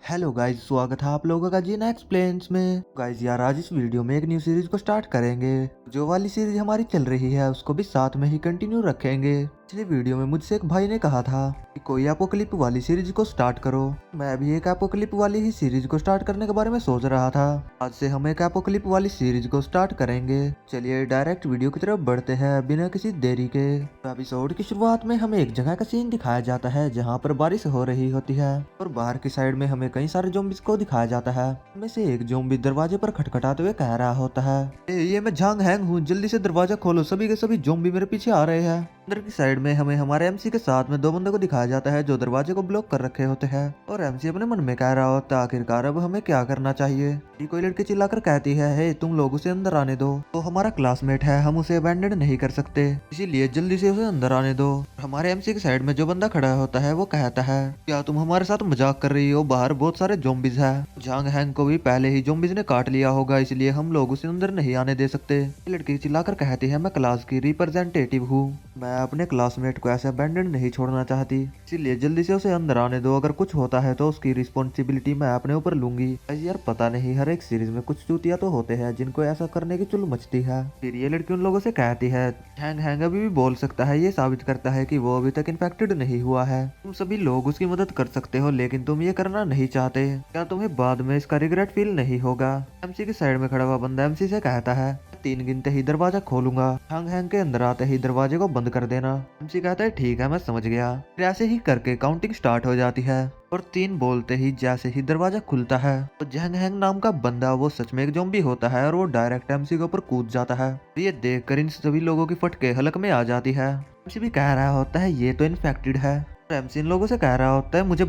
Hello guys, स्वागत है आप लोगों का जीना एक्सप्लेन्स में। गाइस यार, आज इस वीडियो में एक न्यू सीरीज को स्टार्ट करेंगे। जो वाली सीरीज हमारी चल रही है उसको भी साथ में ही कंटिन्यू रखेंगे। पिछले वीडियो में मुझसे एक भाई ने कहा था कि कोई एपोकलिप वाली सीरीज को स्टार्ट करो। मैं भी एक एपोकलिप वाली ही सीरीज को स्टार्ट करने के बारे में सोच रहा था। आज से हम एक एपोकलिप वाली सीरीज को स्टार्ट करेंगे। चलिए डायरेक्ट वीडियो की तरफ बढ़ते हैं बिना किसी देरी के। एपिसोड की शुरुआत में हमें एक जगह का सीन दिखाया जाता है जहाँ पर बारिश हो रही होती है और बाहर की साइड में हमें कई सारे ज़ॉम्बीज़ को दिखाया जाता है। उनमें से एक ज़ॉम्बी दरवाजे पर खटखटाते हुए कह रहा होता है, ये मैं झांग हैंग हूँ, जल्दी से दरवाजा खोलो, सभी के सभी ज़ॉम्बी मेरे पीछे आ रहे हैं। अंदर की साइड में हमें हमारे एमसी के साथ में दो बंदों को दिखाया जाता है जो दरवाजे को ब्लॉक कर रखे होते हैं और एमसी अपने मन में कह रहा होता है, आखिरकार अब हमें क्या करना चाहिए। कोई लड़की चिल्लाकर कहती है, हे तुम लोग उसे अंदर आने दो, तो हमारा क्लासमेट है, हम उसे अबैंडन नहीं कर सकते, इसीलिए जल्दी से उसे अंदर आने दो। हमारे एमसी की साइड में जो बंदा खड़ा होता है वो कहता है, क्या तुम हमारे साथ मजाक कर रही हो, बाहर बहुत सारे ज़ॉम्बीज़ हैं। झांग हैंग को भी पहले ही ज़ॉम्बीज़ ने काट लिया होगा, इसलिए हम लोग उसे अंदर नहीं आने दे सकते। लड़की चिल्लाकर कहती है, मैं क्लास की रिप्रेजेंटेटिव हूँ, मैं अपने क्लासमेट को ऐसे अबैंडन नहीं छोड़ना चाहती, इसीलिए जल्दी से उसे अंदर आने दो, अगर कुछ होता है तो उसकी रिस्पॉन्सिबिलिटी मैं अपने ऊपर लूंगी। यार पता नहीं, हर एक सीरीज में कुछ चूतिया तो होते हैं जिनको ऐसा करने की चुल मचती है। फिर ये लड़की उन लोगों से कहती है, हैंग हैंग अभी भी बोल सकता है, ये साबित करता है कि वो अभी तक इन्फेक्टेड नहीं हुआ है। तुम सभी लोग उसकी मदद कर सकते हो लेकिन तुम ये करना नहीं चाहते, क्या तुम्हें बाद में इसका रिग्रेट फील नहीं होगा। एमसी की साइड में खड़ा हुआ बंदा एमसी से कहता है, 3 गिनते ही दरवाजा खोलूंगा, हैंग हैंग के अंदर आते ही दरवाजे को बंद कर देना। एमसी कहता है, ठीक है मैं समझ गया। फिर ऐसे ही करके काउंटिंग स्टार्ट हो जाती है और 3 बोलते ही जैसे ही दरवाजा खुलता है तो जैंग हैंग नाम का बंदा, वो सच में एक ज़ॉम्बी होता है और वो डायरेक्ट एमसी के ऊपर कूद जाता है। तो ये देखकर इन सभी लोगों की फटके हलक में आ जाती है। एमसी भी कह रहा होता है, ये तो इन्फेक्टेड है। एमसी इन लोगों से कह रहा होता है, मुझे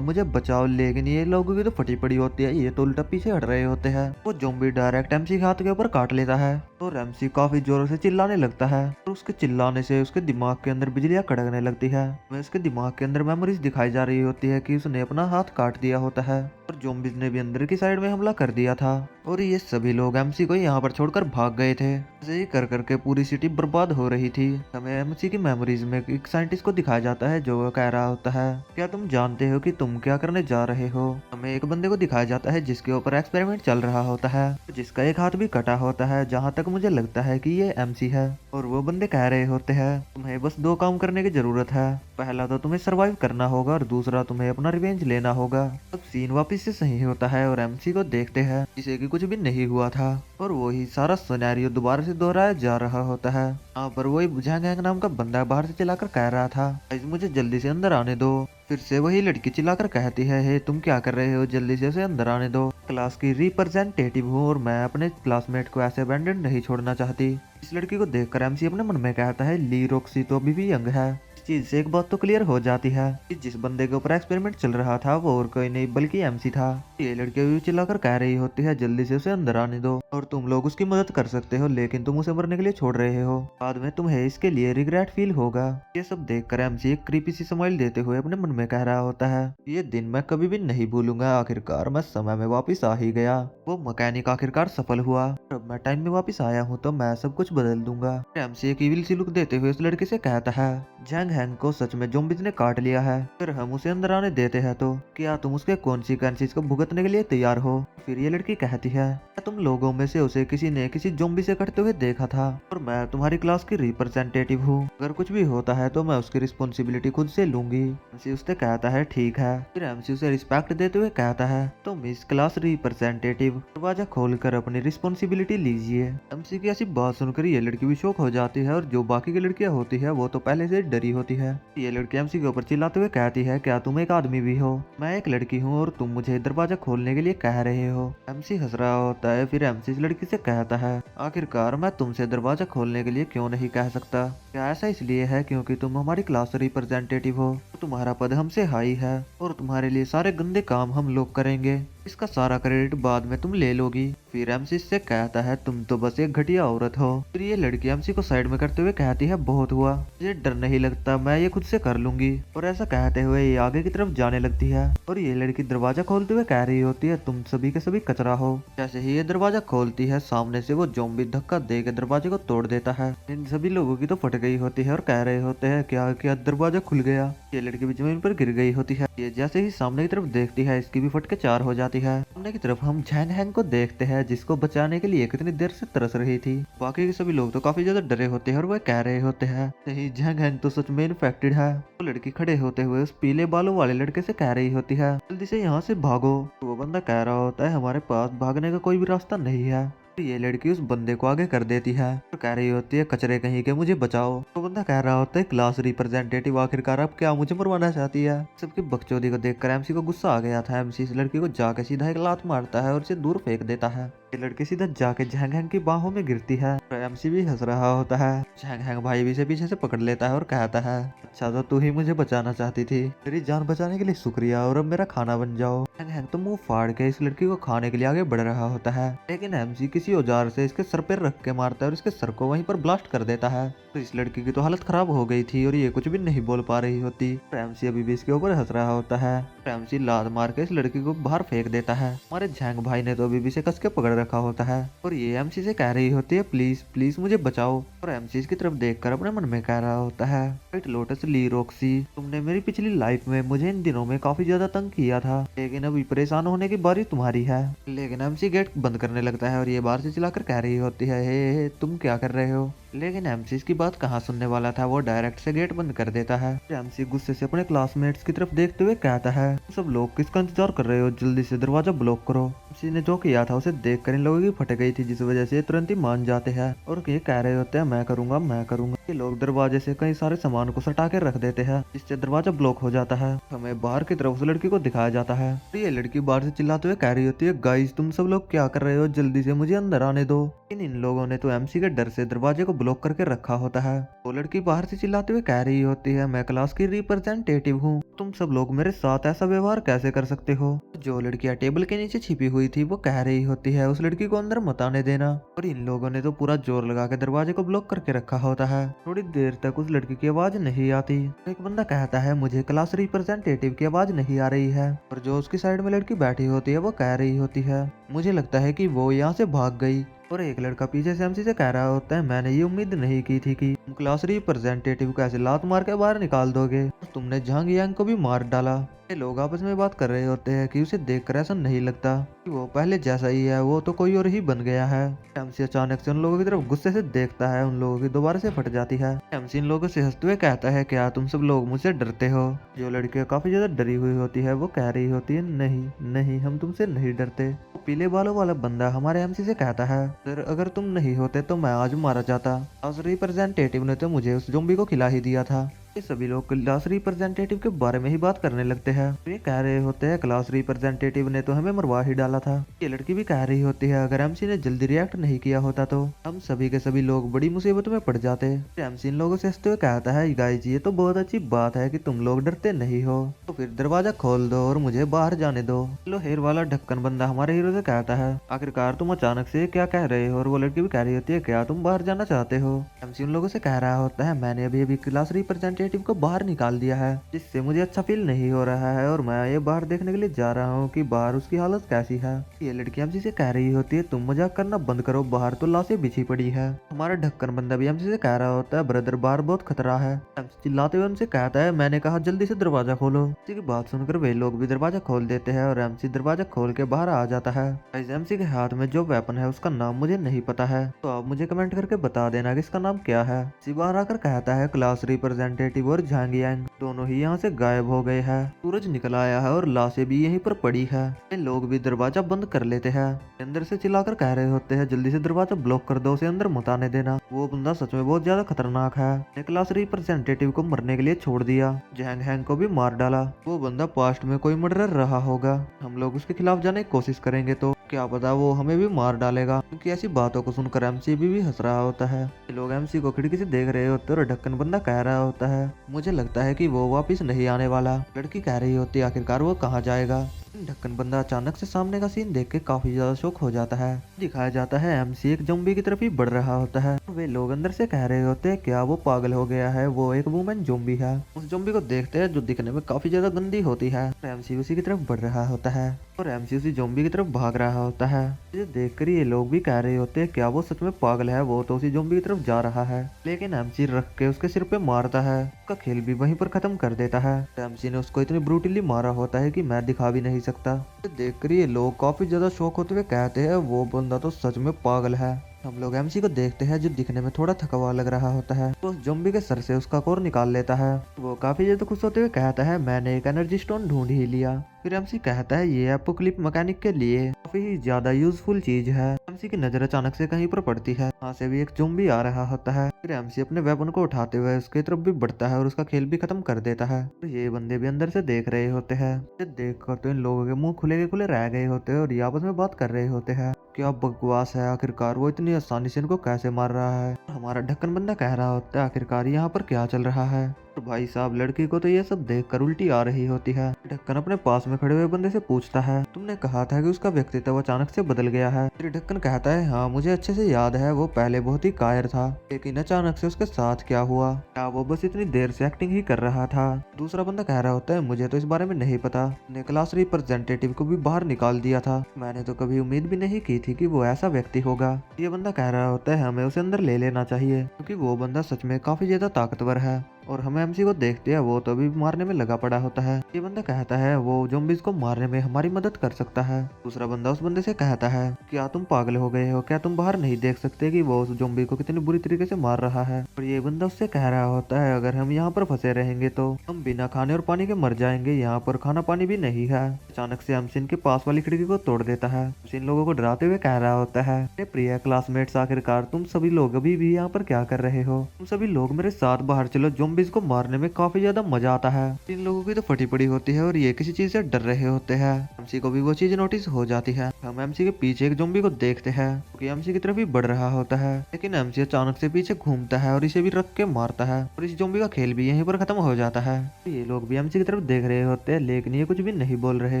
बचाओ, लेकिन ये लोगों की तो फटी पड़ी होती है, ये तो उल्टा पीछे हट रहे होते हैं। वो ज़ॉम्बी डायरेक्ट एमसी के हाथ के ऊपर काट लेता है और एमसी काफी जोरों से चिल्लाने लगता है और उसके चिल्लाने से उसके दिमाग के अंदर बिजलियां कड़कने लगती है। उसके दिमाग के अंदर मेमोरीज दिखाई जा रही होती है कि उसने अपना हाथ काट दिया होता है और ज़ॉम्बीज़ ने भी अंदर की साइड में हमला कर दिया था और ये सभी लोग एमसी को यहाँ पर छोड़कर भाग गए थे। ऐसे ही कर करके पूरी सिटी बर्बाद हो रही थी। हमें एमसी की मेमोरीज में एक साइंटिस्ट को दिखाया जाता है जो कह रहा होता है, क्या तुम जानते हो कि तुम क्या करने जा रहे हो। हमें एक बंदे को दिखाया जाता है जिसके ऊपर एक्सपेरिमेंट चल रहा होता है, जिसका एक हाथ भी कटा होता है, जहाँ तक मुझे लगता है कि ये एमसी है। और वो बंदे कह रहे होते हैं, तुम्हें बस 2 काम करने की जरूरत है, पहला तो तुम्हें सरवाइव करना होगा और दूसरा तुम्हें अपना रिवेंज लेना होगा। अब सीन वापस से सही होता है और एमसी को देखते हैं जिसे कि कुछ भी नहीं हुआ था और वही सारा सिनेरियो दोबारा से दोहराया जा रहा होता है। यहाँ पर वही झांग हैंग नाम का बंदा बाहर से चिल्लाकर कह रहा था, मुझे जल्दी से अंदर आने दो। फिर से वही लड़की चिल्लाकर कहती है, हे तुम क्या कर रहे हो, जल्दी से उसे अंदर आने दो, क्लास की रिप्रेजेंटेटिव हूँ और मैं अपने क्लासमेट को ऐसे अबैंडन नहीं छोड़ना चाहती। इस लड़की को देखकर एमसी अपने मन में कहता है, ली रॉक्सी तो अभी भी यंग है। इस चीज से एक बात तो क्लियर हो जाती है कि जिस बंदे के ऊपर एक्सपेरिमेंट चल रहा था वो और कोई नहीं बल्कि एमसी था। ये लड़की भी चिल्लाकर कह रही होती है, जल्दी से उसे अंदर आने दो और तुम लोग उसकी मदद कर सकते हो लेकिन तुम उसे मरने के लिए छोड़ रहे हो, बाद में तुम्हें इसके लिए रिग्रेट फील होगा। ये सब देखकर एमसी एक क्रीपी सी स्माइल देते हुए अपने मन में कह रहा होता है, ये दिन मैं कभी भी नहीं भूलूंगा, आखिरकार मैं समय में वापस आ ही गया, वो मैकेनिक आखिरकार सफल हुआ, अब मैं टाइम में वापस आया हूँ तो मैं सब कुछ बदल दूंगा। एमसी एक इविल सी लुक देते हुए उस लड़के से कहता है, झांग हैंग को सच में ज़ॉम्बीज़ ने काट लिया है, फिर हम उसे अंदर आने देते हैं तो क्या तुम उसके कॉन्सिक्वेंसेस को भुगतने के लिए तैयार हो। फिर ये लड़की कहती है, क्या तुम लोगों में से उसे किसी ने किसी ज़ॉम्बी से कटते हुए देखा था और मैं तुम्हारी क्लास की रिप्रेजेंटेटिव हूँ, अगर कुछ भी होता है तो मैं उसकी रिस्पॉन्सिबिलिटी खुद से लूंगी। एमसी उससे कहता है, ठीक है। फिर एमसी उसे रिस्पेक्ट देते हुए कहता है, तुम इस क्लास रिप्रेजेंटेटिव, दरवाजा खोलकर अपनी रिस्पॉन्सिबिलिटी लीजिए। एमसी की ऐसी बात सुनकर ये लड़की भी शॉक हो जाती है और जो बाकी की लड़कियां होती है वो तो पहले से डरी होती है। ये लड़की एमसी के ऊपर चिल्लाते हुए कहती है, क्या तुम एक आदमी भी हो, मैं एक लड़की हूँ और तुम मुझे दरवाजा खोलने के लिए कह रहे हो। एमसी हंस रहा होता है। फिर एमसी इस लड़की से कहता है, आखिरकार मैं तुमसे दरवाजा खोलने के लिए क्यों नहीं कह सकता, क्या ऐसा इसलिए है क्योंकि तुम हमारी क्लास रिप्रेजेंटेटिव हो, तो तुम्हारा पद हमसे हाई है और तुम्हारे लिए सारे गंदे काम हम लोग करेंगे, इसका सारा क्रेडिट बाद में तुम ले लोगी। फिर एमसी से कहता है, तुम तो बस एक घटिया औरत हो। फिर ये लड़की एमसी को साइड में करते हुए कहती है, बहुत हुआ, मुझे डर नहीं लगता, मैं ये खुद से कर लूंगी। और ऐसा कहते हुए ये आगे की तरफ जाने लगती है और ये लड़की दरवाजा खोलते हुए कह रही होती है, तुम सभी के सभी कचरा हो। जैसे ही ये दरवाजा खोलती है सामने से वो ज़ॉम्बी धक्का दे के दरवाजे को तोड़ देता है। इन सभी लोगों की तो फट गई होती है और कह रहे होते हैं, क्या क्या दरवाजा खुल गया। ये लड़की भी जमीन पर गिर गई होती है। ये जैसे ही सामने की तरफ देखती है इसकी भी फट के 4 हो जाती है। सामने की तरफ हम झैंग हैंग को देखते हैं जिसको बचाने के लिए कितनी देर से तरस रही थी। बाकी के सभी लोग तो काफी ज्यादा डरे होते हैं और वह कह रहे होते हैं नहीं, झैंग हैंग तो सच में इन्फेक्टेड है। वो लड़की खड़े होते हुए उस पीले बालों वाले लड़के से कह रही होती है जल्दी से यहाँ से भागो। तो वो बंदा कह रहा होता है हमारे पास भागने का कोई भी रास्ता नहीं है। तो ये लड़की उस बंदे को आगे कर देती है तो कह रही होती है कचरे कहीं के, मुझे बचाओ। तो बंदा कह रहा होता है क्लास रिप्रेजेंटेटिव आखिरकार अब क्या मुझे मरवाना चाहती है। सबकी बकचोदी को देखकर एमसी को गुस्सा आ गया था। एमसी इस लड़की को जाके सीधा एक लात मारता है और इसे दूर फेंक देता है। ये लड़की सीधा जाके झैंग हैंग की बाहों में गिरती है और एमसी भी हंस रहा होता है। झैंग हैंग भाई भी इसे पीछे से पकड़ लेता है और कहता है अच्छा तो तू ही मुझे बचाना चाहती थी, मेरी जान बचाने के लिए शुक्रिया और अब मेरा खाना बन जाओ। झैंग हैंग तो मुंह फाड़ के इस लड़की को खाने के लिए आगे बढ़ रहा होता है, लेकिन एमसी किसी औजार से इसके सर पर रख के मारता है और इसके सर को वहीं पर ब्लास्ट कर देता है। तो इस लड़की की तो हालत खराब हो गई थी और ये कुछ भी नहीं बोल पा रही होती। एमसी अभी भी इसके ऊपर हंस रहा होता है। एमसी लात मार के इस लड़की को बाहर फेंक देता है। हमारे झैंग भाई ने तो अभी भी इसे कस के पकड़ रखा होता है और ये एमसी से कह रही होती है प्लीज प्लीज मुझे बचाओ। और एमसी इसकी तरफ देखकर अपने मन में कह रहा होता है व्हाइट लोटस ली रॉक्सी, तुमने मेरी पिछली लाइफ में मुझे इन दिनों में काफी ज्यादा तंग किया था, लेकिन अभी परेशान होने की बारी तुम्हारी है। लेकिन एमसी गेट बंद करने लगता है और ये बाहर से चिल्लाकर कह रही होती है हे तुम क्या कर रहे हो। लेकिन एमसी इसकी बात कहाँ सुनने वाला था, वो डायरेक्ट से गेट बंद कर देता है। एमसी गुस्से से अपने क्लासमेट्स की तरफ देखते हुए कहता है सब लोग किसका इंतजार कर रहे हो, जल्दी से दरवाजा ब्लॉक करो। एमसी ने जो किया था उसे देखकर इन लोगों की फट गई थी, जिस वजह से तुरंत ही मान जाते हैं और ये कह रहे होते हैं मैं करूंगा मैं करूंगा। ये लोग दरवाजे से कई सारे सामान को सटा के रख देते हैं जिससे दरवाजा ब्लॉक हो जाता है। हमें बाहर की तरफ उस लड़की को दिखाया जाता है। तो ये लड़की बाहर से चिल्लाते हुए कह रही होती है गाइस तुम सब लोग क्या कर रहे हो, जल्दी से मुझे अंदर आने दो। इन लोगों ने तो एमसी के डर से दरवाजे को ब्लॉक करके रखा होता है। वो लड़की बाहर से चिल्लाते हुए कह रही होती है मैं क्लास की रिप्रेजेंटेटिव हूँ, तुम सब लोग मेरे साथ ऐसा व्यवहार कैसे कर सकते हो। जो लड़कियां टेबल के नीचे छिपी हुई थी वो कह रही होती है उस लड़की को अंदर मत आने देना। और इन लोगों ने तो पूरा जोर लगा के दरवाजे को ब्लॉक करके रखा होता है। थोड़ी देर तक उस लड़की की आवाज नहीं आती। एक बंदा कहता है मुझे क्लास रिप्रेजेंटेटिव की आवाज नहीं आ रही है। और जो उसकी साइड में लड़की बैठी होती है वो कह रही होती है मुझे लगता है कि वो यहाँ से भाग गई। और एक लड़का पीछे से एमसी से कह रहा होता है मैंने ये उम्मीद नहीं की थी कि तुम क्लास रिप्रेजेंटेटिव को ऐसे लात मार के बाहर निकाल दोगे, तुमने झांग यांग को भी मार डाला। ये लोग आपस में बात कर रहे होते हैं कि उसे देखकर ऐसा नहीं लगता कि वो पहले जैसा ही है, वो तो कोई और ही बन गया है। एमसी अचानक से उन लोगों की तरफ गुस्से से देखता है, उन लोगों की दोबारा से फट जाती है। एमसी इन लोगों से हंसते हुए कहता है क्या तुम सब लोग मुझसे डरते हो। जो लड़की काफी ज्यादा डरी हुई होती है वो कह रही होती है नहीं नहीं हम तुमसे नहीं डरते। पीले बालों वाला बंदा हमारे एमसी से कहता है सर अगर तुम नहीं होते तो मैं आज मारा जाता, आज रिप्रेजेंटेटिव ने तो मुझे उस ज़ॉम्बी को खिला ही दिया था। ये सभी लोग क्लास रिप्रेजेंटेटिव के बारे में ही बात करने लगते हैं। ये कह रहे होते हैं क्लास रिप्रेजेंटेटिव ने तो हमें मरवा ही डाला था। ये लड़की भी कह रही होती है अगर एमसी ने जल्दी रिएक्ट नहीं किया होता तो हम सभी के सभी लोग बड़ी मुसीबत में पड़ जाते। एमसी इन लोगों से हंसते हुए कहता है गाइस ये तो बहुत अच्छी बात है कि तुम लोग डरते नहीं हो, तो फिर दरवाजा खोल दो और मुझे बाहर जाने दो। लो हेयर वाला ढक्कन बंदा हमारे हीरो से कहता है आखिरकार तुम अचानक से क्या कह रहे हो। और वो लड़की भी कह रही होती है क्या तुम बाहर जाना चाहते हो। एमसी उन लोगों से कह रहा होता है मैंने अभी अभी क्लास रिप्रेजेंटेटिव को बाहर निकाल दिया है, जिससे मुझे अच्छा फील नहीं हो रहा है और मैं ये बाहर देखने के लिए जा रहा हूँ कि बाहर उसकी हालत कैसी है। ये लड़की एमसी से कह रही होती है तुम मजाक करना बंद करो, बाहर तो लाशें बिछी पड़ी है। हमारा ढक्कन बंदा भी एमसी से कह रहा होता है ब्रदर बाहर बहुत खतरा है। एमसी चिल्लाते हुए उनसे कहता है मैंने कहा जल्दी से दरवाजा खोलो। इसी की बात सुनकर वे लोग भी दरवाजा खोल देते हैं और एमसी दरवाजा खोल के बाहर आ जाता है। एमसी के हाथ में जो वेपन है उसका नाम मुझे नहीं पता है, तो आप मुझे कमेंट करके बता देना कि इसका नाम क्या है। बाहर आकर कहता है क्लास रिप्रेजेंटेटिव और झांग यांग दोनों ही यहाँ से गायब हो गए हैं। सूरज निकल आया है और लाशें भी यहीं पर पड़ी है। ये लोग भी दरवाजा बंद कर लेते हैं। अंदर से चिल्लाकर कह रहे होते हैं जल्दी से दरवाजा ब्लॉक कर दो, उसे अंदर मत आने देना। वो बंदा सच में बहुत ज्यादा खतरनाक है। क्लास रिप्रेजेंटेटिव को मरने के लिए छोड़ दिया, झांग यांग को भी मार डाला। वो बंदा पास्ट में कोई मर्डर रहा होगा, हम लोग उसके खिलाफ जाने की कोशिश करेंगे तो क्या पता वो हमें भी मार डालेगा। क्योंकि ऐसी बातों को सुनकर एमसी भी हंस रहा होता है। ये लोग एमसी को खिड़की से देख रहे होते हैं और ढक्कन बंदा कह रहा होता है मुझे लगता है कि वो वापस नहीं आने वाला। लड़की कह रही होती है आखिरकार वो कहाँ जाएगा। ढक्कन बंदा अचानक से सामने का सीन देख के काफी ज्यादा शॉक हो जाता है। दिखाया जाता है एमसी एक ज़ॉम्बी की तरफ ही बढ़ रहा होता है। वे लोग अंदर से कह रहे होते हैं क्या वो पागल हो गया है, वो एक वुमेन ज़ॉम्बी है। उस ज़ॉम्बी को देखते हैं जो दिखने में काफी ज्यादा गंदी होती है। एमसी उसी की तरफ बढ़ रहा होता है और एमसी उसी ज़ॉम्बी की तरफ भाग रहा होता है। इसे देखकर ये लोग भी कह रहे होते हैं क्या वो सच में पागल है, वो तो उसी ज़ॉम्बी की तरफ जा रहा है। लेकिन एमसी रख के उसके सिर पे मारता है, उसका खेल भी वहीं पर खत्म कर देता है। एमसी ने उसको इतनी ब्रूटली मारा होता है कि मैं दिखा भी नहीं सकता। इसे देखकर ये लोग काफी ज्यादा शौक होते हुए कहते हैं वो बंदा तो सच में पागल है। हम लोग एमसी को देखते हैं जो दिखने में थोड़ा थका हुआ लग रहा होता है। वो उस ज़ॉम्बी के सर से उसका कोर निकाल लेता है। वो काफी ज्यादा खुश होते हुए कहता है मैंने एक एनर्जी स्टोन ढूंढ ही लिया। फिर एमसी कहता है ये एपोक्लिप मैकेनिक के लिए काफी ही ज्यादा यूजफुल चीज है। एमसी की नजर अचानक से कहीं पर पड़ती है, वहाँ से भी एक ज़ॉम्बी आ रहा होता है। फिर एमसी अपने वेपन को उठाते हुए उसकी तरफ भी बढ़ता है और उसका खेल भी खत्म कर देता है। तो ये बंदे भी अंदर से देख रहे होते हैं। देख कर तो इन लोगों के मुंह खुले के खुले रह गए होते हैं और ये आपस में बात कर रहे होते हैं क्या बकवास है, आखिरकार वो इतनी आसानी से इनको कैसे मार रहा है। हमारा ढक्कन बंदा कह रहा होता है आखिरकार यहाँ पर क्या चल रहा है। और भाई साहब लड़की को तो ये सब देखकर उल्टी आ रही होती है। ढक्कन अपने पास में खड़े हुए बंदे से पूछता है तुमने कहा था कि उसका व्यक्तित्व अचानक से बदल गया है। फिर ढक्कन कहता है हाँ मुझे अच्छे से याद है, वो पहले बहुत ही कायर था लेकिन अचानक से उसके साथ क्या हुआ, क्या वो बस इतनी देर से एक्टिंग ही कर रहा था। दूसरा बंदा कह रहा होता है मुझे तो इस बारे में नहीं पता, ने क्लास रिप्रेजेंटेटिव को भी बाहर निकाल दिया था, मैंने तो कभी उम्मीद भी नहीं की थी कि वो ऐसा व्यक्ति होगा। ये बंदा कह रहा होता है हमें उसे अंदर ले लेना चाहिए क्योंकि वो बंदा सच में काफी ज्यादा ताकतवर है। और हम एमसी को देखते हैं वो तो अभी मारने में लगा पड़ा होता है। ये बंदा कहता है वो ज़ॉम्बीज़ को मारने में हमारी मदद कर सकता है। दूसरा बंदा उस बंदे से कहता है क्या तुम पागल हो गए हो, क्या तुम बाहर नहीं देख सकते कि वो उस ज़ॉम्बी को कितनी बुरी तरीके से मार रहा है। और ये बंदा उससे कह रहा होता है अगर हम यहाँ पर फंसे रहेंगे तो हम बिना खाने और पानी के मर जाएंगे, यहाँ पर खाना पानी भी नहीं है। अचानक से एमसिन के पास वाली खिड़की को तोड़ देता है। इन लोगों को डराते हुए कह रहा होता है प्रिय क्लासमेट्स आखिरकार तुम सभी लोग अभी भी यहाँ पर क्या कर रहे हो, तुम सभी लोग मेरे साथ बाहर चलो, ज़ॉम्बीज़ को मारने में काफी ज्यादा मजा आता है। इन लोगों की तो फटी पड़ी होती है और ये किसी चीज से डर रहे होते हैं। एमसी को भी वो चीज नोटिस हो जाती है। हम एमसी के पीछे एक ज़ॉम्बी को देखते हैं क्योंकि एमसी की तरफ ही बढ़ रहा होता है, लेकिन एमसी अचानक से पीछे घूमता है और इसे भी रख के मारता है और इस ज़ॉम्बी का खेल भी यहीं पर खत्म हो जाता है। ये लोग भी एमसी की तरफ देख रहे होते हैं लेकिन ये कुछ भी नहीं बोल रहे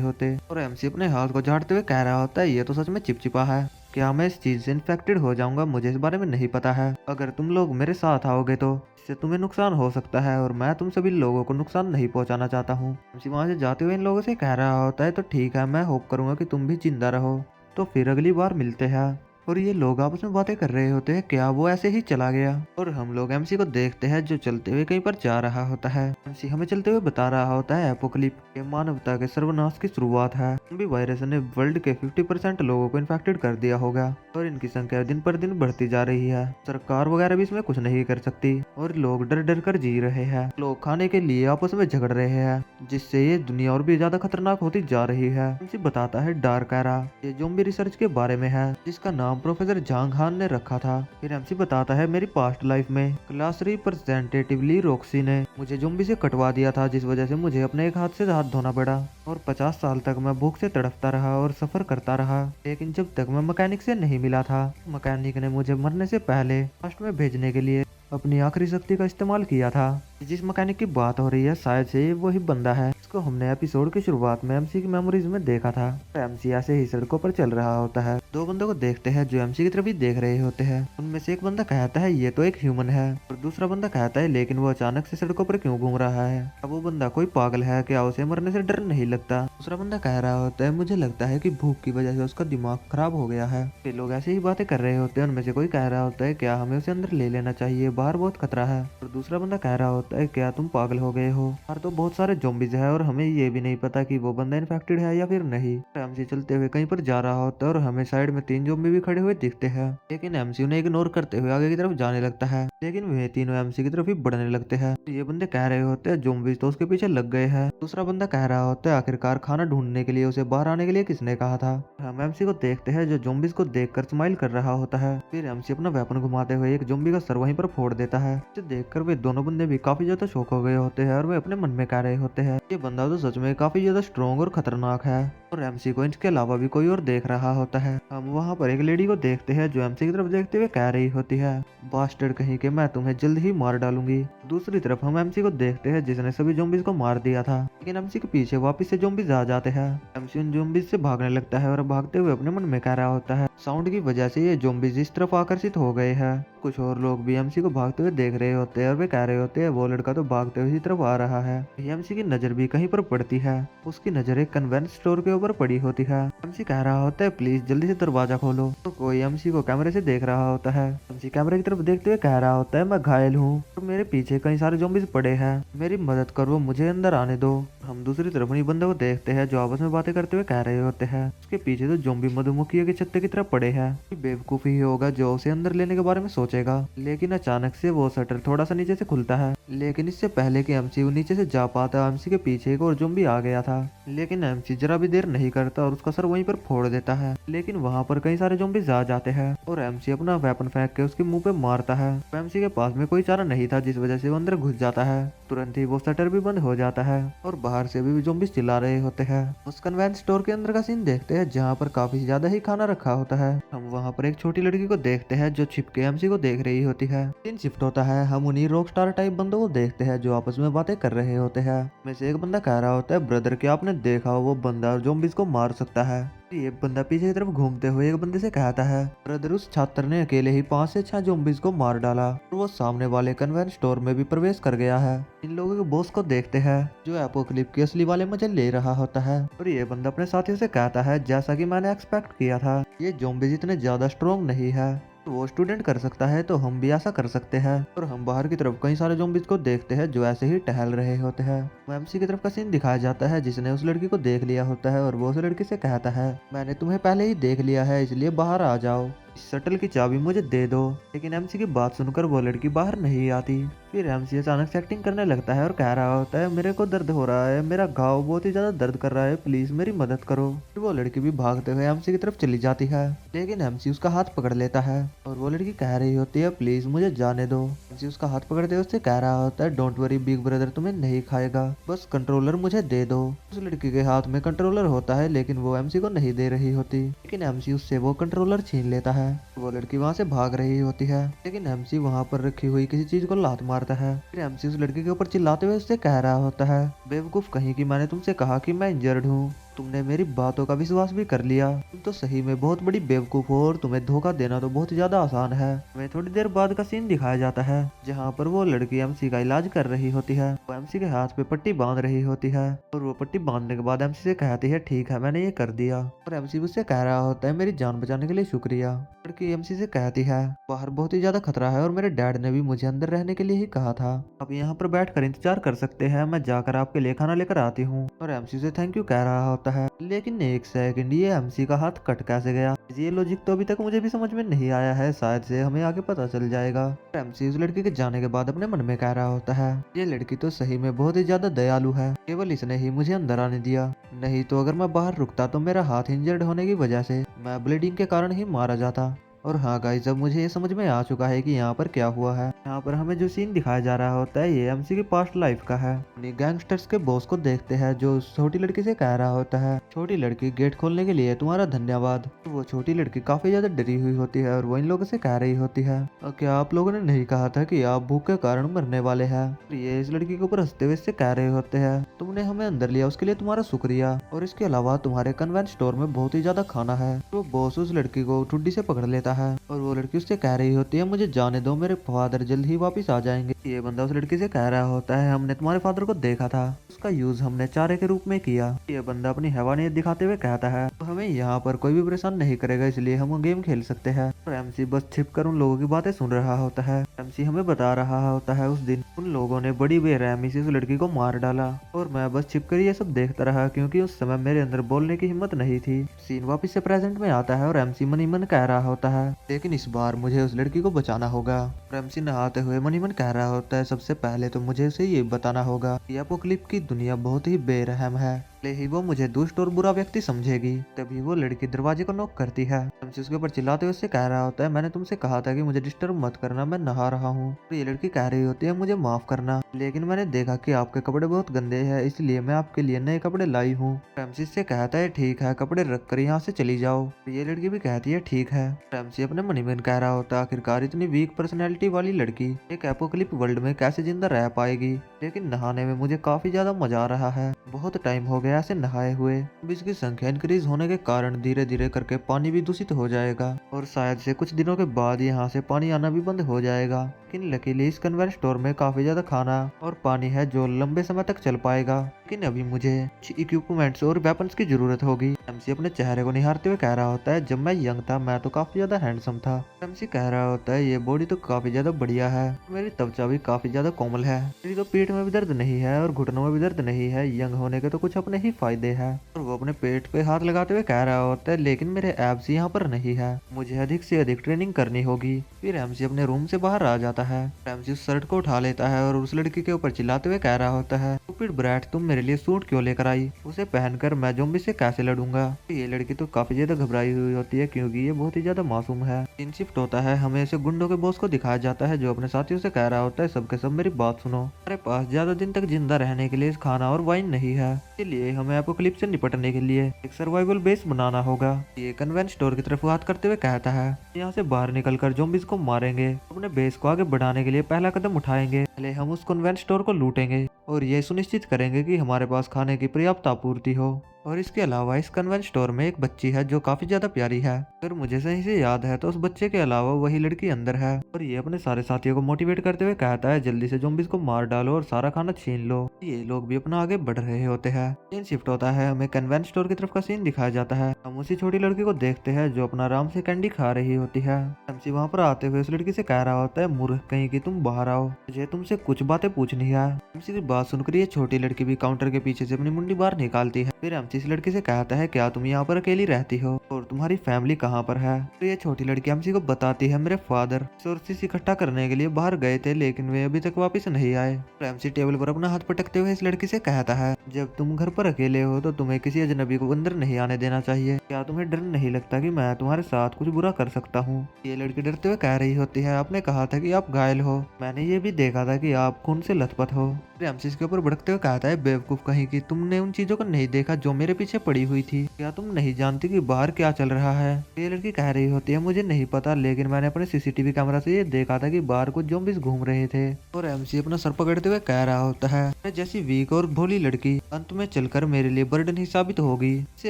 होते और एमसी अपने हाथ को झाड़ते हुए कह रहा होता है ये तो सच में चिपचिपा है, क्या मैं इस चीज से इन्फेक्टेड हो जाऊंगा, मुझे इस बारे में नहीं पता है। अगर तुम लोग मेरे साथ आओगे तो इससे तुम्हें नुकसान हो सकता है और मैं तुम सभी लोगों को नुकसान नहीं पहुंचाना चाहता हूँ। एमसी वहां से जाते हुए इन लोगों से कह रहा होता है तो ठीक है, मैं होप करूंगा कि तुम भी जिंदा रहो, तो फिर अगली बार मिलते हैं। और ये लोग आपस में बातें कर रहे होते हैं क्या वो ऐसे ही चला गया। और हम लोग एमसी को देखते हैं जो चलते हुए कहीं पर जा रहा होता है। एमसी हमें चलते हुए बता रहा होता है एपोक्लिप ये मानवता के सर्वनाश की शुरुआत है। ज़ॉम्बी वायरस ने वर्ल्ड के 50% लोगों को इन्फेक्टेड कर दिया होगा और इनकी संख्या दिन पर दिन बढ़ती जा रही है। सरकार वगैरह भी इसमें कुछ नहीं कर सकती और लोग डर डर कर जी रहे हैं। लोग खाने के लिए आपस में झगड़ रहे हैं जिससे ये दुनिया और भी ज्यादा खतरनाक होती जा रही है। एमसी बताता है डार्क एरा, ये ज़ॉम्बी रिसर्च के बारे में है जिसका नाम प्रोफेसर झांग हान ने रखा था। फिर एमसी बताता है मेरी पास्ट लाइफ में क्लास रिप्रेजेंटेटिव ली रॉक्सी ने मुझे ज़ॉम्बी से कटवा दिया था जिस वजह से मुझे अपने एक हाथ से हाथ धोना पड़ा और 50 साल तक मैं भूख से तड़पता रहा और सफर करता रहा। लेकिन जब तक मैं मैकेनिक से नहीं मिला था, मैकेनिक ने मुझे मरने से पहले फर्स्ट में भेजने के लिए अपनी आखिरी शक्ति का इस्तेमाल किया था। जिस मैकेनिक की बात हो रही है शायद से ये वही बंदा है जिसको हमने एपिसोड की शुरुआत में एमसी की मेमोरीज में देखा था। एमसी ऐसे ही सड़कों पर चल रहा होता है। दो बंदों को देखते हैं जो एमसी की तरफ ही देख रहे होते हैं। उनमें से एक बंदा कहता है ये तो एक ह्यूमन है और दूसरा बंदा कहता है लेकिन वो अचानक से सड़कों पर क्यों घूम रहा है, अब वो बंदा कोई पागल है क्या, उसे मरने से डर नहीं लगता। दूसरा बंदा कह रहा होता है मुझे लगता है कि भूख की वजह से उसका दिमाग खराब हो गया है। ये लोग ऐसे ही बातें कर रहे होते हैं। उनमें से कोई कह रहा होता है क्या हमें उसे अंदर ले लेना चाहिए, बाहर बहुत खतरा है। और दूसरा बंदा कह रहा होता है क्या तुम पागल हो गए हो, बाहर तो बहुत सारे ज़ॉम्बीज़ है और हमें ये भी नहीं पता कि वो बंदा इन्फेक्टेड है या फिर नहीं। एमसी चलते हुए कहीं पर जा रहा होता है और हमें साइड में 3 ज़ॉम्बी भी खड़े हुए दिखते हैं, लेकिन एमसी उन्हें इग्नोर करते हुए आगे की तरफ जाने लगता है। लेकिन वे तीनों एमसी की तरफ ही बढ़ने लगते हैं। ये बंदे कह रहे होते हैं ज़ॉम्बीज़ तो उसके पीछे लग गए हैं। दूसरा बंदा कह रहा होता है आखिरकार खाना ढूंढने के लिए उसे बाहर आने के लिए किसने कहा था। हम एमसी को देखते हैं जो ज़ॉम्बीज़ को देखकर स्माइल कर रहा होता है। फिर एमसी अपना वेपन घुमाते हुए एक ज़ॉम्बी का सर वहीं पर फोड़ देता है। इसे देखकर वे दोनों बंदे भी काफी ज्यादा शौक हो गए होते हैं और वे अपने मन में कह रहे होते हैं ये बंदा तो सच में काफी ज्यादा स्ट्रॉन्ग और खतरनाक है और एमसी को इसके अलावा भी कोई और देख रहा होता है। हम वहाँ पर एक लेडी को देखते हैं जो एमसी की तरफ देखते हुए कह रही होती है, बास्टर्ड कहीं के, मैं तुम्हें जल्द ही मार डालूंगी। दूसरी तरफ हम एमसी को देखते हैं जिसने सभी ज़ॉम्बीज़ को मार दिया था, लेकिन एमसी के पीछे वापस से ज़ॉम्बीज़ आ जाते हैं। एमसी उन ज़ॉम्बीज़ से भागने लगता है और भागते हुए अपने मन में कह रहा होता है, साउंड की वजह से ये ज़ॉम्बीज़ इस तरफ आकर्षित हो गए हैं। कुछ और लोग भी एमसी को भागते हुए देख रहे होते हैं और वे कह रहे होते हैं, वो लड़का तो भागते हुए इसी तरफ आ रहा है। एमसी की नजर भी कहीं पर पड़ती है, उसकी नजर एक कन्वेंस स्टोर के ऊपर पड़ी होती है। एमसी कह रहा होता है, प्लीज जल्दी से दरवाजा खोलो। तो कोई एमसी को कैमरे से देख रहा होता है। एमसी कैमरे की तरफ देखते हुए कह रहा होता है, मैं घायल हूँ और मेरे पीछे कई सारे ज़ॉम्बीज़ पड़े हैं, मेरी मदद करो, मुझे अंदर आने दो। हम दूसरी तरफ उन्हीं बंदों को देखते हैं जो आपस में बातें करते हुए कह रहे होते हैं। उसके पीछे तो ज़ॉम्बी मधुमक्खियों के छत्ते की तरफ पड़े हैं। बेवकूफ ही होगा जो उसे अंदर लेने के बारे में सोचेगा। लेकिन अचानक से वो शटर थोड़ा सा नीचे से खुलता है, लेकिन इससे पहले कि एमसी नीचे से जा पाता, एमसी के पीछे एक और ज़ॉम्बी आ गया था। लेकिन एमसी जरा भी देर नहीं करता और उसका सर वहीं पर फोड़ देता है। लेकिन वहाँ पर कई सारे ज़ॉम्बीज़ आ जाते हैं और एमसी अपना वेपन फेंक के उसके मुंह पे मारता है। एमसी के पास में कोई चारा नहीं था, जिस वजह से वो अंदर घुस जाता है। तुरंत ही वो शटर भी बंद हो जाता है और बाहर से भी ज़ॉम्बीज़ चिल्ला रहे होते हैं। उस कन्वेंस स्टोर के अंदर का सीन देखते हैं जहाँ पर काफी ज्यादा ही खाना रखा होता है। हम वहाँ पर एक छोटी लड़की को देखते हैं जो छिप के एमसी को देख रही होती है। सीन शिफ्ट होता है, हम उन्हीं रॉक स्टार टाइप बंदों को देखते हैं जो आपस में बातें कर रहे होते हैं। में से एक बंदा कह रहा होता है, ब्रदर क्या आपने देखा, वो बंदा ज़ॉम्बीज़ को मार सकता है। ये बंदा पीछे की तरफ घूमते हुए एक बंदे से कहता है, ब्रदर उस छात्र ने अकेले ही 5 से 6 ज़ॉम्बीज़ को मार डाला और वो सामने वाले कन्वेंस स्टोर में भी प्रवेश कर गया है। इन लोगों के बॉस को देखते हैं जो एपोकलिप की असली वाले मजे ले रहा होता है और ये बंदा अपने साथियों से कहता है, जैसा कि मैंने एक्सपेक्ट किया था, ये ज़ॉम्बीज़ इतने ज्यादा स्ट्रॉन्ग नहीं है। वो स्टूडेंट कर सकता है तो हम भी ऐसा कर सकते हैं। और हम बाहर की तरफ कई सारे ज़ॉम्बीज़ को देखते हैं जो ऐसे ही टहल रहे होते हैं। एमसी की तरफ का सीन दिखाया जाता है जिसने उस लड़की को देख लिया होता है और वो उस लड़की से कहता है, मैंने तुम्हें पहले ही देख लिया है, इसलिए बाहर आ जाओ, इस शटल की चाबी मुझे दे दो। लेकिन एमसी की बात सुनकर वो लड़की बाहर नहीं आती। फिर एमसी अचानक से एक्टिंग करने लगता है और कह रहा होता है, मेरे को दर्द हो रहा है, मेरा घाव बहुत ही ज्यादा दर्द कर रहा है, प्लीज मेरी मदद करो। फिर वो लड़की भी भागते हुए एमसी की तरफ चली जाती है, लेकिन एमसी उसका हाथ पकड़ लेता है और वो लड़की कह रही होती है, प्लीज मुझे जाने दो। एमसी उसका हाथ पकड़ते हुए उससे कह रहा होता है, डोंट वरी बिग ब्रदर, तुम्हें नहीं खाएगा, बस कंट्रोलर मुझे दे दो। उस लड़की के हाथ में कंट्रोलर होता है लेकिन वो एमसी को नहीं दे रही होती, लेकिन एमसी उससे वो कंट्रोलर छीन लेता है। वो लड़की वहाँ से भाग रही होती है, लेकिन एमसी वहाँ पर रखी हुई किसी चीज को लात मारता है। फिर एमसी उस लड़की के ऊपर चिल्लाते हुए उससे कह रहा होता है, बेवकूफ कहीं की, मैंने तुमसे कहा कि मैं इंजर्ड हूँ, तुमने मेरी बातों का विश्वास भी कर लिया, तुम तो सही में बहुत बड़ी बेवकूफ हो और तुम्हें धोखा देना तो बहुत ज्यादा आसान है। हमें थोड़ी देर बाद का सीन दिखाया जाता है जहाँ पर वो लड़की एमसी का इलाज कर रही होती है। वो एमसी के हाथ पे पट्टी बांध रही होती है और वो पट्टी बांधने के बाद एमसी से कहती है, ठीक है मैंने ये कर दिया। और एमसी उससे कह रहा होता है, मेरी जान बचाने के लिए शुक्रिया। लड़की एमसी से कहती है, बाहर बहुत ही ज्यादा खतरा है और मेरे डैड ने भी मुझे अंदर रहने के लिए ही कहा था, आप यहाँ पर बैठकर इंतजार कर सकते हैं, मैं जाकर आपके लिए खाना लेकर आती हूँ। और एमसी से थैंक यू कह रहा होता है। लेकिन एक सेकंड, ये एमसी का हाथ कट कैसे गया? ये लॉजिक तो अभी तक मुझे भी समझ में नहीं आया है, शायद से हमें आगे पता चल जाएगा। एमसी उस लड़की के जाने के बाद अपने मन में कह रहा होता है, ये लड़की तो सही में बहुत ही ज्यादा दयालु है, केवल इसने ही मुझे अंदर आने दिया, नहीं तो अगर मैं बाहर रुकता तो मेरा हाथ इंजर्ड होने की वजह से मैं ब्लीडिंग के कारण ही मारा जाता। और हाँ गाइस, अब मुझे ये समझ में आ चुका है कि यहाँ पर क्या हुआ है। यहाँ पर हमें जो सीन दिखाया जा रहा होता है ये एमसी की पास्ट लाइफ का है। अपनी गैंगस्टर्स के बॉस को देखते हैं जो उस छोटी लड़की से कह रहा होता है, छोटी लड़की गेट खोलने के लिए तुम्हारा धन्यवाद। तो वो छोटी लड़की काफी ज्यादा डरी हुई होती है और वो इन लोगों से कह रही होती है, क्या आप लोगों ने नहीं कहा था कि आप भूख के कारण मरने वाले हैं? ये इस लड़की के ऊपर हंसते हुए इससे कह रहे होते हैं, तुमने हमें अंदर लिया उसके लिए तुम्हारा शुक्रिया, और इसके अलावा तुम्हारे कन्वेंस स्टोर में बहुत ही ज्यादा खाना है। तो बॉस उस लड़की को ठुड्डी से पकड़ लेता है और वो लड़की उससे कह रही होती है, मुझे जाने दो, मेरे फादर जल्द ही वापस आ जाएंगे। ये बंदा उस लड़की से कह रहा होता है, हमने तुम्हारे फादर को देखा था, उसका यूज हमने चारे के रूप में किया। ये बंदा अपनी हैवानियत दिखाते हुए कहता है, तो हमें यहाँ पर कोई भी परेशान नहीं करेगा, इसलिए हम गेम खेल सकते हैं। और एमसी बस छिप कर उन लोगों की बातें सुन रहा होता है। एमसी हमें बता रहा होता है, उस दिन उन लोगों ने बड़ी बेरहमी से उस लड़की को मार डाला और मैं बस छिप कर ये सब देखता रहा, क्योंकि उस समय मेरे अंदर बोलने की हिम्मत नहीं थी। सीन वापिस से प्रेजेंट में आता है और एमसी मन ही मन कह रहा होता है, लेकिन इस बार मुझे उस लड़की को बचाना होगा। एमसी नहाते हुए मन ही मन कह रहा होता है, सबसे पहले तो मुझे उसे ये बताना होगा कि एपोकलिप्स की दुनिया बहुत ही बेरहम है। ले ही वो मुझे दुष्ट और बुरा व्यक्ति समझेगी। तभी वो लड़की दरवाजे को नॉक करती है। एमसी उसके ऊपर चिल्लाते हुए उससे कह रहा होता है, मैंने तुमसे कहा था कि मुझे डिस्टर्ब मत करना, मैं नहा रहा हूँ। तो ये लड़की कह रही होती है, मुझे माफ करना, लेकिन मैंने देखा कि आपके कपड़े बहुत गंदे हैं, इसलिए मैं आपके लिए नए कपड़े लाई हूँ। एमसी से कहता है, ठीक है, कपड़े रख कर यहाँ से चली जाओ। तो ये लड़की भी कहती है, ठीक है। एमसी अपने मन ही मन कह रहा होता, आखिरकार इतनी वीक पर्सनैलिटी वाली लड़की एक एपोकलिप वर्ल्ड में कैसे जिंदा रह पाएगी। लेकिन नहाने में मुझे काफी ज्यादा मजा आ रहा है, बहुत टाइम हो गया ऐसे नहाए हुए। अब इसकी संख्या इंक्रीज होने के कारण धीरे धीरे करके पानी भी दूषित हो जाएगा और शायद से कुछ दिनों के बाद यहाँ से पानी आना भी बंद हो जाएगा। लेकिन लकीली इस कन्वेंस स्टोर में काफी ज्यादा खाना और पानी है जो लंबे समय तक चल पाएगा। लेकिन अभी मुझे कुछ इक्विपमेंट्स और वेपन्स की जरूरत होगी। एमसी अपने चेहरे को निहारते हुए कह रहा होता है, जब मैं यंग था मैं तो काफी ज्यादा हैंडसम था। एमसी कह रहा होता है, ये बॉडी तो काफी ज्यादा बढ़िया है, मेरी त्वचा भी काफी ज्यादा कोमल है, मेरी तो पीठ में भी दर्द नहीं है और घुटनों में भी दर्द नहीं है। यंग होने के तो कुछ अपने ही फायदे हैं। और वो अपने पेट पे हाथ लगाते हुए कह रहा होता है, लेकिन मेरे एब्स यहाँ पर नहीं है, मुझे अधिक से अधिक ट्रेनिंग करनी होगी। फिर एमसी अपने रूम से बाहर आ जाता है। एमसी उस शर्ट को उठा लेता है और उस लड़की के ऊपर चिल्लाते हुए कह रहा होता है, स्टूपिड ब्रैट, तुम मेरे लिए सूट क्यों लेकर आई, उसे पहनकर मैं ज़ॉम्बी से कैसे लड़ूंगा। ये लड़की तो काफी ज्यादा घबराई हुई होती है क्योंकि ये बहुत ही ज्यादा मासूम है। दिन शिफ्ट होता है, हमें इसे गुंडों के बॉस को दिखाया जाता है जो अपने साथियों से कह रहा होता है, सबके सब मेरी बात सुनो, हमारे पास ज्यादा दिन तक जिंदा रहने के लिए खाना और वाइन नहीं है, इसलिए हमें एपोकलिप्स से निपटने के लिए एक सर्वाइवल बेस बनाना होगा। ये कन्वेंस स्टोर की तरफ हाथ करते हुए कहता है, यहाँ से बाहर निकलकर ज़ॉम्बीज को मारेंगे, अपने बेस को आगे बढ़ाने के लिए पहला कदम उठाएंगे। पहले हम उस कन्वेंस स्टोर को लूटेंगे और ये सुनिश्चित करेंगे कि हमारे पास खाने की पर्याप्त आपूर्ति हो। और इसके अलावा इस कन्वेंस स्टोर में एक बच्ची है जो काफी ज्यादा प्यारी है। अगर मुझे सही से याद है तो उस बच्चे के अलावा वही लड़की अंदर है। और ये अपने सारे साथियों को मोटिवेट करते हुए कहता है, जल्दी से ज़ॉम्बीज को मार डालो और सारा खाना छीन लो। ये लोग भी अपना आगे बढ़ रहे होते हैं। सीन शिफ्ट होता है, हमें कन्वेंस स्टोर की तरफ का सीन दिखाया जाता है। हम उसी छोटी लड़की को देखते हैं जो अपना आराम से कैंडी खा रही होती है। एमसी वहाँ पर आते हुए उस लड़की से कह रहा होता है, मूर्ख कहीं की, तुम बाहर आओ, मुझे तुमसे कुछ बातें पूछनी है। एमसी की बात सुनकर ये छोटी लड़की भी काउंटर के पीछे से अपनी मुंडी बाहर निकालती है। फिर एमसी इस लड़की से कहता है, क्या तुम यहाँ पर अकेली रहती हो और तुम्हारी फैमिली कहाँ पर है। तो ये छोटी लड़की एमसी को बताती है, मेरे फादर सोर्सेस इकट्ठा करने के लिए बाहर गए थे लेकिन वे अभी तक वापस नहीं आए। तो एमसी टेबल पर अपना हाथ पटकते हुए इस लड़की से कहता है, जब तुम घर पर अकेले हो तो तुम्हें किसी अजनबी को अंदर नहीं आने देना चाहिए। क्या तुम्हें डर नहीं लगता कि मैं तुम्हारे साथ कुछ बुरा कर सकता हूँ। ये लड़की डरते हुए कह रही होती है, आपने कहा था कि आप घायल हो, मैंने ये भी देखा था कि आप खून से लथपथ हो। एमसी इसके ऊपर भड़कते हुए कहता है, बेवकूफ कहीं की, तुमने उन चीजों को नहीं देखा जो मेरे पीछे पड़ी हुई थी। क्या तुम नहीं जानती कि बाहर क्या चल रहा है। ये लड़की कह रही होती है, मुझे नहीं पता, लेकिन मैंने अपने सीसीटीवी कैमरा से ये देखा था कि बाहर कुछ ज़ॉम्बीज घूम रहे थे। और एमसी अपना सर पकड़ते हुए कह रहा होता है, मैं जैसी वीक और भोली लड़की अंत में चलकर मेरे लिए बर्डन ही साबित होगी। इससे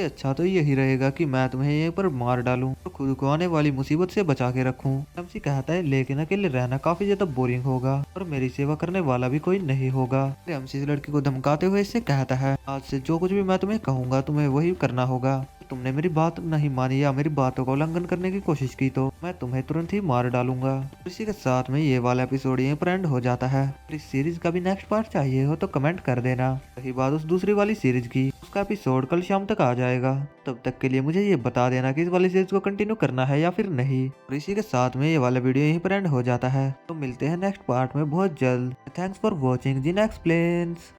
अच्छा तो यही रहेगा कि मैं तुम्हें यहीं पर मार डालूं और खुद को आने वाली मुसीबत से बचा के रखूं। एमसी कहता है, लेकिन अकेले रहना काफी ज्यादा बोरिंग होगा और मेरी सेवा करने वाला भी कोई नहीं होगा। एमसी इस लड़की को धमकाते हुए इससे कहता है, आज से जो कुछ भी मैं तुम्हें कहूंगा तुम्हें वही करना होगा। तुमने मेरी बात नहीं मानी या मेरी बातों का उल्लंघन करने की कोशिश की तो मैं तुम्हें तुरंत ही मार डालूंगा। इसी के साथ में ये वाला एपिसोड यहीं पर एंड हो जाता है। इस सीरीज का भी नेक्स्ट पार्ट चाहिए हो तो कमेंट कर देना। रही बात उस दूसरी वाली सीरीज की, उसका एपिसोड कल शाम तक आ जाएगा। तब तक के लिए मुझे ये बता देना कि इस वाली सीरीज को कंटिन्यू करना है या फिर नहीं। और इसी के साथ में ये वाला वीडियो यहीं पर एंड हो जाता है। तो मिलते हैं नेक्स्ट पार्ट में बहुत जल्द। थैंक्स फॉर वॉचिंग जिन एक्सप्लेन्स।